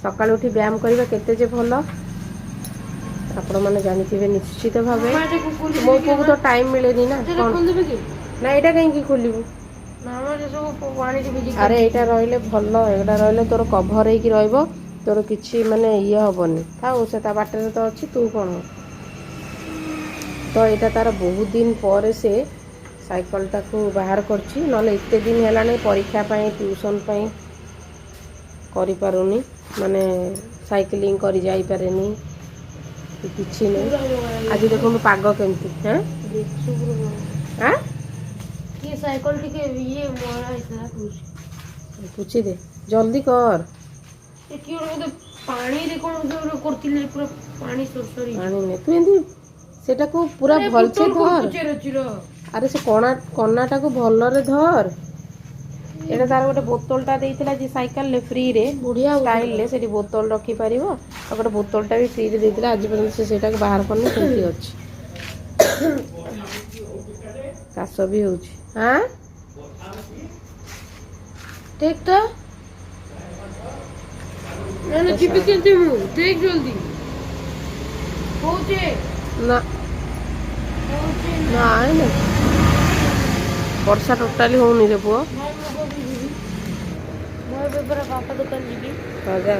सकाल उठी व्यायाम करवा केते जे भल आपण मैंने जानी निश्चित भाव मो पुओ तो टाइम मिले ना ना यहाँ कहीं खोलू अरे यहाँ रही भल एटा रही तोर कभर हो तोर किसी माने ये हेनी था से बाटर तो अच्छी तू कौन तो यहाँ तार बहुत दिन पर से साइकलटा को बाहर करछि नले एते दिन है परीक्षा ट्यूशन करिपारुनी माने साइकिलिंग करी जाई पारेनी किछि नहीं आज देखो पाग केमती हैं हां ये साइकिल टिके ये मोरा इतना पूछी दे जल्दी कर ए कि ओर पानी रे कोन करतिले पूरा पानी सरसरी पानी ने तू एंदी सेटा को पूरा भल से धर अरे से कनाटा को भल रे धर एटा तार गोटे बोतलटा देइथिला जे साइकिल ले फ्री रे बुढ़िया स्टाइल ले सेठी बोतल रखी परिवो आ गोटे बोतलटा भी फ्री रे देइथिला आज पर्यंत से सेटा को बाहर करने केमती अछि कास भी होछि हां देख तो ना चिपी केते मु देख जल्दी होचे ना ना वर्षा टोटाली होनी रे पुओ मोर बेबरा पापा दुकान जीबी जा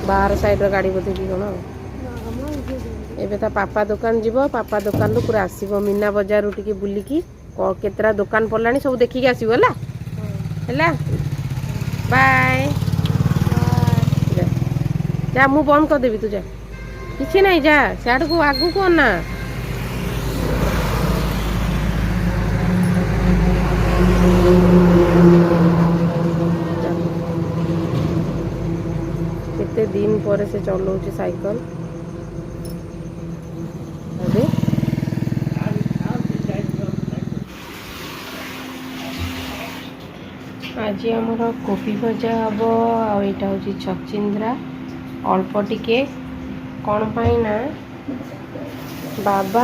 बाहर साइड रो गाड़ी बोते की कोन एबे ता पापा दुकान जीवो पापा दुकान रु पूरा आसीबो मीना बाजार रु टिके बुलिकी केतरा दुकान पड़लानी सब देखि के आसीबो हला हला बाय जा मु बंद कर देबी तू जा किछि नहीं जा साड को आगु को ना केते दिन पर से चलाउची साइकिल अबे आज आमर कोबी भजा हम आईटा हूँ छचिंद्रा अल्प टिके कौन पाई ना बाबा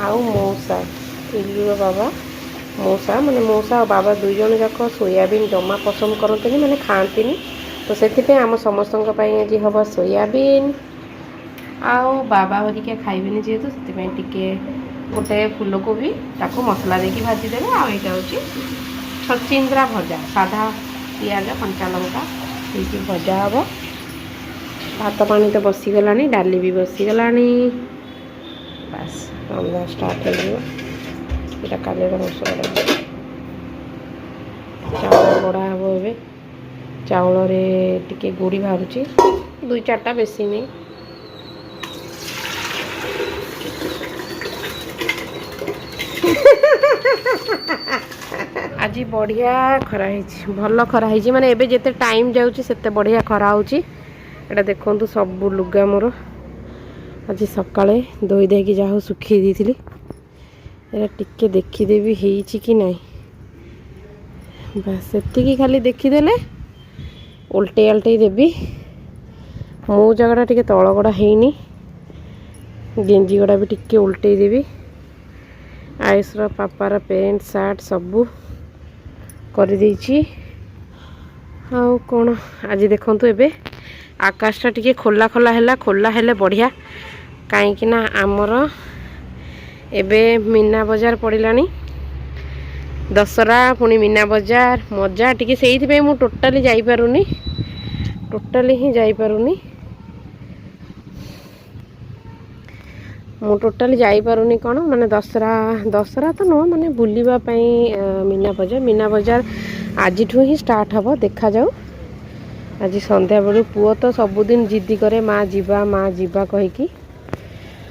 आउ मौसा इल्लूर बाबा मौसा माने मौसा और बाबा दुई जन जाक सोयाबीन जमा पसंद करते माने खाती तो से आम समस्त आज हम सोयाबीन आउ बाबा हरिका खाइबेनि जेहेतु से टिके गोटे फूलकोबी ताको मसला देकी भाजीदेवे आईटा हूँ छचिंद्रा भजा साधा पियाज कंचा लंका ये भजा हम भात पानी तो बसीगला डाली भी बसीगला बस रंधा स्टार्ट होगा काली मसला चाउल बड़ा हम ए चाउल टिके गुड़ी बाहर दुई चार्टा बेसी नहीं आज बढ़िया खरा भल खरा माने एबे जेते टाइम जाउची सेते बढ़िया खरा होची एटा देखंतु सब लुगा मोर आज सकाळे धोई देकी जाहु सुखी दीथिली एटा टिके देखि देबी हेची कि नाही बस सेतिकी खाली देखि देले उल्टे आल्टे देबी मो जगड़ा टिके तळ गडा हेनी गेंजी गडा भी टिके उल्टे देबी आयुषर पापार पेंट सार्ट सबू कर देइछि आउ कोन आज देखंतु एबे आकाशटा टिके खोला खोला हैला खोला हेले बढ़िया कहीं ना आमर एबे मीना बजार पड़िलानी दशहरा पुणी मीना बजार मजा टिके सेइथि मु टोटाली जाई पारुनी टोटाली ही जाई पारुनी मु टोटाली जाई पारुनी कोन माने दशहरा तो नो माने बुलिबा पई मीना बजार आज ठू ही स्टार्ट हबो देखा जाऊ आज संध्या बेलू पुओ तो सबुदिन जिद्दी करे माँ जीवा कहीकि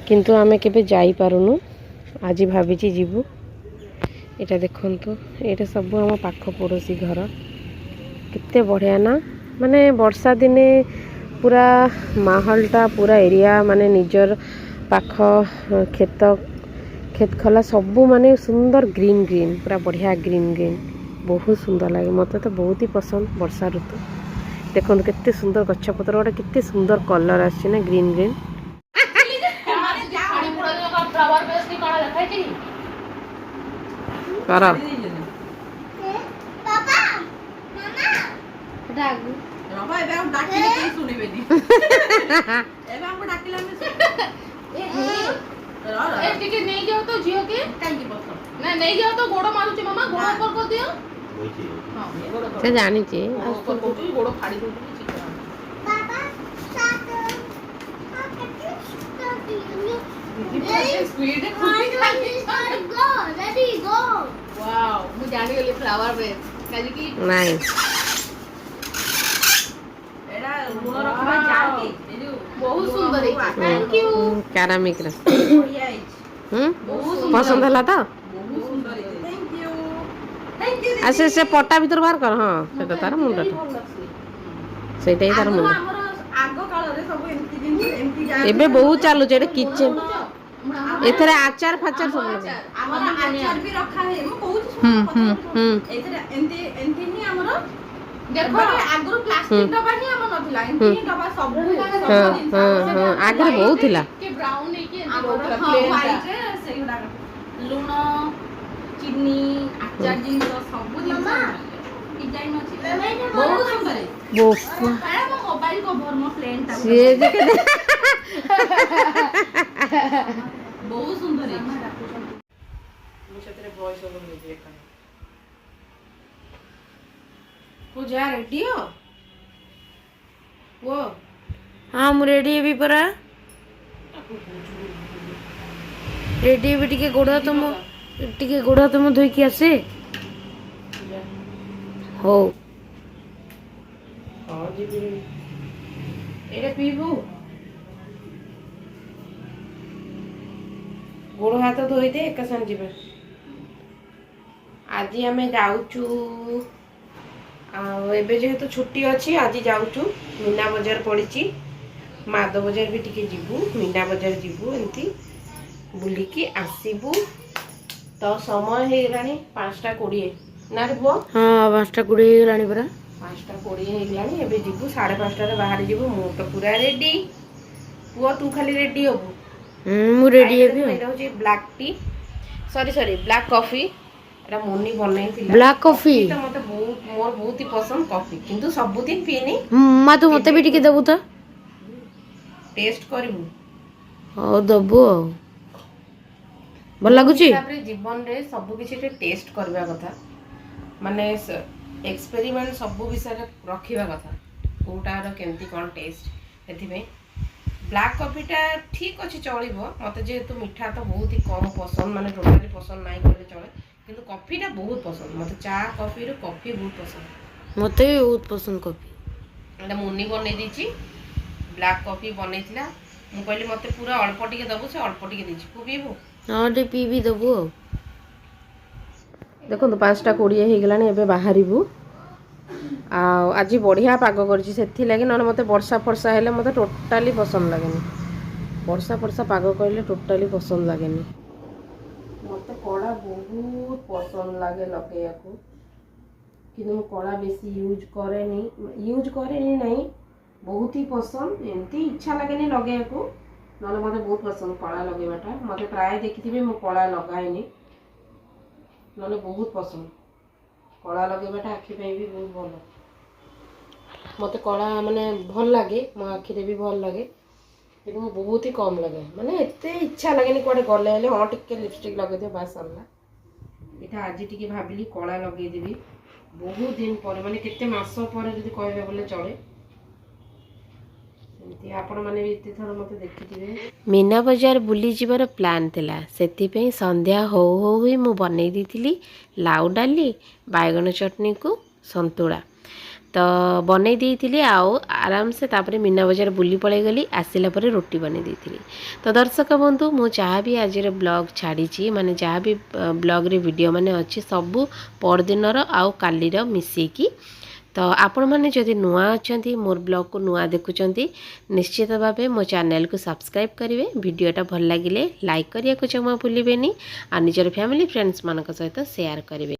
किंतु आमे केबे जाई पारुनु आज भाबीची जीवु एटा देखंतु एटा सब हम पाख पड़ोसी घर कितने बढ़िया ना माने वर्षा दिने पूरा माहौलटा पूरा एरिया माने निजर पाख खेत खला सबू माने सुंदर ग्रीन ग्रीन पूरा बढ़िया ग्रीन ग्रीन बहुत सुंदर लगे मत तो बहुत ही पसंद वर्षा ऋतु देखो केते सुंदर गछपत्र गोटे केते सुंदर कलर आछि ना ग्रीन ग्रीन कर କାହାକୁ ରବା ଏବେ ଆଉ ଡାକିଲେ କେହି ଶୁଣିବେନି ଏବେ ଆମକୁ ଡାକିଲେ ଆମେ ଏ ଟିକେ ନେଇଯାଅ ତ ଝିଅକେ କାହିଁକି ବସ ନା ନେଇଯାଅ ତ ଗୋଡ଼ ମାରୁଛି ମାମା ଗୋଡ଼ ଉପର କରିଦିଅ ହଁ ଗୋଡ଼ ସେ ଜାଣିଛି ଉପର କରୁଛି ଗୋଡ଼ ଫାଡ଼ି ଦଉଛି ସ୍ପିଡରେ ୱାଓ ମୁଁ ଜାଣିଗଲି ଫ୍ଲାୱାର ବେସ୍ କାଲିକି ନାଇଁ ଏଟା ଲୁଣ ରଖିବା ଜାଣିକି ଏ ଯୋଉ ବହୁତ ସୁନ୍ଦର ହେଇଛି ଥ୍ୟାଙ୍କ ୟୁ କାରାମିକର ବଢିଆ ହେଇଛି ବହୁତ ପସନ୍ଦ ହେଲା ତ ବହୁତ ସୁନ୍ଦର ହେଇଛି ଥ୍ୟାଙ୍କ ୟୁ ସେ ପଟା ଭିତରୁ ବାହାର କର ହଁ ସେଟା ତାର ମୁଣ୍ଡଟା ସେଇଟା ହିଁ ତାର ମୁଣ୍ଡ ଆମର ଆଗ କାଳରେ ସବୁ ଏମିତି ଜିନିଷ ଏମିତି ଜାଣି ଏବେ ବହୁତ ଚାଲୁଛି ଏଟା କିଚେନ ଏଥିରେ ଆଚାର ଫାଚାର ସବୁ ଲଗା। ଆମର ଆଚାର ବି ରଖା ହୁଏ ମୁଁ କହୁଛି ଏଥିରେ ଏମିତି ଏମିତି ହିଁ ଆମର ଦେଖ ଆଗରୁ ପ୍ଲାଷ୍ଟିକ ଡବା ହିଁ ଆମର ନଥିଲା ଏମିତି ହିଁ ଡବା ସବୁ ଜିନିଷ ଆଗରେ ବହୁତ ଥିଲା ଟିକେ ବ୍ରାଉନ ହେଇକି ଏମିତି ଆମର ରହୁଥିଲା ହଁ plain ଟା। white ରେ ସେଇଗୁଡାକ ଲୁଣ ଚିନି ଆଚାର ଜିନିଷ ସବୁ ଜିନିଷ ଡିଜାଇନ ଅଛି ବହୁତ ସୁନ୍ଦର ବୋପା ମୋ ମୋବାଇଲ କଭର ମୋ ପ୍ଲେନ୍ ଟା ସିଏ ଯେ କେତେ ବହୁତ ସୁନ୍ଦର ହେଇଛି ମୁଁ ସେଥିରେ ଭଏସ ଓଭର ଦେଇଛି ଏକା ତୁ ଯା ରେଡି हो वो हाँ ମୁଁ ରେଡି ହେବି ପରା ରେଡି ହେବି ଟିକେ ଗୋଡ଼ ହାତ ମୁଁ ଧୋଇକି ଆସେ ହଉ ହଁ ଯିବି ଏଇଟା ପିଇବୁ ଗୋଡ଼ ହାତ ଧୋଇଦେ ଏକା ସାଙ୍ଗେ ଯିବା ଆଜି ଆମେ ଯାଉଛୁ ଆଉ ଏବେ ଯେହେତୁ ଛୁଟି ଅଛି ଆଜି ଯାଉଛୁ ମୀନା ବଜାର ପଡ଼ିଛି ମାଦ ବଜାର ବି ଟିକେ ଯିବୁ ମୀନା ବଜାର ଯିବୁ ଏମିତି ବୁଲିକି ଆସିବୁ ତ ସମୟ ହେଇଗଲାଣି 5:20 ନା ରେ ପୁଅ ହଁ 5:20 ହେଇଗଲାଣି ପରା 5:20 ହେଇଗଲାଣି ଏବେ ଯିବୁ 5:30ରେ ବାହାରି ଯିବୁ ମୁଁ ତ ପୁରା ରେଡି ପୁଅ ତୁ ଖାଲି ରେଡି ହବୁ ମୁଁ ରେଡି ହେବି ଏଇଟା ହେଉଛି ବ୍ଲାକ୍ ଟି ସରି ବ୍ଲାକ୍ କଫି ଏଟା ମୁନି ବନେଇଥିଲା ବ୍ଲାକ୍ କଫି ତ ମତେ ମୋର ବହୁତ ହି ପସନ୍ଦ କଫି କିନ୍ତୁ ସବୁଦିନ ପିଏନି ମା ତୁ ମତେ ବି ଟିକେ ଦେବୁ ତ ଟେଷ୍ଟ କରିବୁ ହଉ ଦବୁ ଆଉ ଭଲ ଲାଗୁଛି ତାପରେ ଜୀବନରେ ସବୁ କିଛି ଟେଷ୍ଟ କରିବା କଥା ମାନେ ଏକ୍ସପେରିମେଣ୍ଟ ସବୁ ବିଷୟରେ ରଖିବା କଥା କୋଉଟାର କେମିତି କ'ଣ ଟେଷ୍ଟ ସେଥିପାଇଁ ବ୍ଲାକ୍ କଫିଟା ଠିକ୍ ଅଛି ଚଳିବ ମତେ ଯେହେତୁ ମିଠା ତ ବହୁତ ହି କମ୍ ପସନ୍ଦ ମାନେ ଟୋଟାଲି ପସନ୍ଦ ନାହିଁ କହିଲେ ଚଳେ କିନ୍ତୁ କଫିଟା ବହୁତ ପସନ୍ଦ ମତେ ଚା କଫିରୁ କଫି ବହୁତ ପସନ୍ଦ ମତେ ବି ବହୁତ ପସନ୍ଦ କଫି ଏଇଟା ମୁନି ବନେଇ ଦେଇଛି ବ୍ଲାକ୍ କଫି ବନେଇଥିଲା ମୁଁ କହିଲି ମତେ ପୁରା ଅଳ୍ପ ଟିକେ ଦେବୁ ସେ ଅଳ୍ପ ଟିକେ ଦେଇଛି ତୁ ପିଇବୁ ହଁ ଟିକେ ପିଇବି ଦେବୁ ଆଉ ଦେଖନ୍ତୁ 5:20 ହେଇଗଲାଣି ଏବେ ବାହାରିବୁ ଆଉ ଆଜି ବଢ଼ିଆ ପାଗ କରିଛି ସେଥିଲାଗି ନହେଲେ ମୋତେ ବର୍ଷା ଫର୍ଷା ହେଲେ ମୋତେ ଟୋଟାଲି ପସନ୍ଦ ଲାଗେନି ବର୍ଷା ପାଗ କହିଲେ ଟୋଟାଲି ପସନ୍ଦ ଲାଗେନି ମୋତେ କଳା ବହୁତ ପସନ୍ଦ ଲାଗେ ଲଗେଇବାକୁ କିନ୍ତୁ ମୁଁ କଳା ବେଶୀ ୟୁଜ୍ କରେନି ନାହିଁ ବହୁତ ହି ପସନ୍ଦ ଏମିତି ଇଚ୍ଛା ଲାଗେନି ଲଗେଇବାକୁ ନହେଲେ ମୋତେ ବହୁତ ପସନ୍ଦ କଳା ଲଗେଇବାଟା ମୋତେ ପ୍ରାୟ ଦେଖିଥିବେ ମୁଁ କଳା ଲଗାଏନି ନହେଲେ ବହୁତ ପସନ୍ଦ କଳା ଲଗେଇବାଟା ଆଖି ପାଇଁ ବି ବହୁତ ଭଲ ମୋତେ କଳା ମାନେ ଭଲ ଲାଗେ ମୋ ଆଖିରେ ବି ଭଲ ଲାଗେ କିନ୍ତୁ ମୁଁ ବହୁତ ହି କମ୍ ଲଗାଏ ମାନେ ଏତେ ଇଚ୍ଛା ଲାଗେନି କୁଆଡ଼େ ଗଲେ ହେଲେ ହଁ ଟିକେ ଲିପଷ୍ଟିକ୍ ଲଗେଇଦିଅ ବାସ୍ ସରିଲା ଏଇଟା ଆଜି ଟିକେ ଭାବିଲି କଳା ଲଗେଇଦେବି ବହୁତ ଦିନ ପରେ ମାନେ କେତେ ମାସ ପରେ ଯଦି କହିବେ ବୋଲେ ଚଳେ ଏମିତି ଆପଣମାନେ ବି ଏତେ ଥର ମୋତେ ଦେଖିଥିବେ ମୀନା ବଜାର ବୁଲିଯିବାର ପ୍ଲାନ୍ ଥିଲା ସେଥିପାଇଁ ସନ୍ଧ୍ୟା ହଉ ହଉ ହିଁ ମୁଁ ବନେଇ ଦେଇଥିଲି ଲାଉ ଡାଲି ବାଇଗଣ ଚଟଣିକୁ ସନ୍ତୁଳା ତ ବନେଇ ଦେଇଥିଲି ଆଉ ଆରାମସେ ତାପରେ ମୀନା ବଜାର ବୁଲି ପଳେଇଗଲି ଆସିଲା ପରେ ରୁଟି ବନେଇ ଦେଇଥିଲି ତ ଦର୍ଶକ ବନ୍ଧୁ ମୁଁ ଯାହା ବି ଆଜିର ବ୍ଲଗ୍ ଛାଡ଼ିଛି ମାନେ ଯାହା ବି ବ୍ଲଗ୍ରେ ଭିଡ଼ିଓ ମାନେ ଅଛି ସବୁ ପରଦିନର ଆଉ କାଲିର ମିଶେଇକି ତ ଆପଣମାନେ ଯଦି ନୂଆ ଅଛନ୍ତି ମୋର ବ୍ଲଗ୍କୁ ନୂଆ ଦେଖୁଛନ୍ତି ନିଶ୍ଚିତ ଭାବେ ମୋ ଚ୍ୟାନେଲକୁ ସବସ୍କ୍ରାଇବ୍ କରିବେ ଭିଡ଼ିଓଟା ଭଲ ଲାଗିଲେ ଲାଇକ୍ କରିବାକୁ ଜମା ଭୁଲିବେନି ଆଉ ନିଜର ଫ୍ୟାମିଲି ଫ୍ରେଣ୍ଡସ୍ମାନଙ୍କ ସହିତ ସେୟାର କରିବେ